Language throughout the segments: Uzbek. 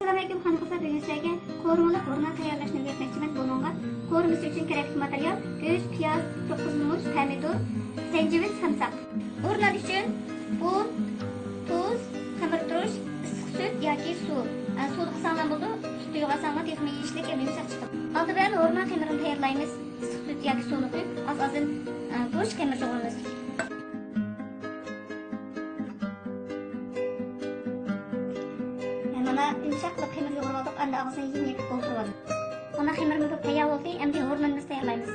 Assalomu alaykum xonim qizlar, bugun sizlarga qovurmalı o'rnak tayyorlashni o'rgatmoqchiman. Buningga qovurmasi uchun kerakli material: go'sht, piyoz, to'qqiz muz, pomidor, zencevil, samsaq. O'rnak uchun un, tuz, xamirturush, issiq sut yoki suv. Suvni qilsanglar bo'ldi, sutni yo'g'alsanglar texnik yeyishlik yumshoq chiqadi. Oldi bilan o'rnak xamirini tayyorlaymiz. Issiq sut yoki suvni quyib, oz-ozin go'sht xamir yo'g'laymiz. Mana yumshoq qilib xamir yo'g'irib oldik, endi og'zini yeyib qo'yib oldik. Mana xamirimiz tayyor bo'ldi, endi o'rnimizni tayyorlaymiz.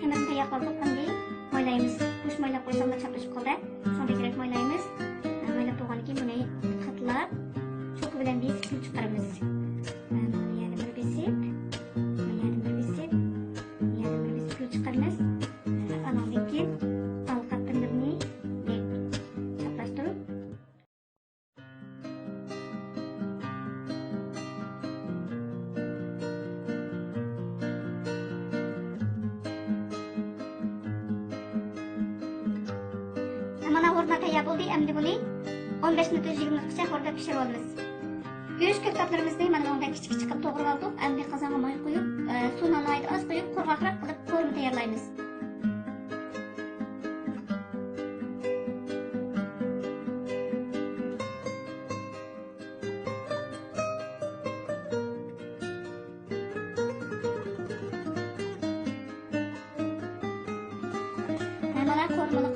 Xamirni tayyor qildik, endi moylaymiz. Qo'sh moylab qo'ysak chaplashib qoldi. Shunday kerak moylaymiz. Moylab to'g'andan keyin buni qatlab cho'qi bilan besib chiqaramiz. Yana bir besib, yana bir besib, yana bir besib chiqaramiz. Andan keyin alqatlarni chaplashtirib mana o'rnak tayyor bo'ldi. Endi buni 15 minut 20 minutgacha o'rda pishirib olamiz. Go'sht ko'katlarimizni mana bunday kichik-kichik qilib to'g'rab oldik. Endi qozonga moy quyib, suvni alayda oz quyib, qurg'oqroq qilib qo'rma tayyorlaymiz. Mana qo'rmalar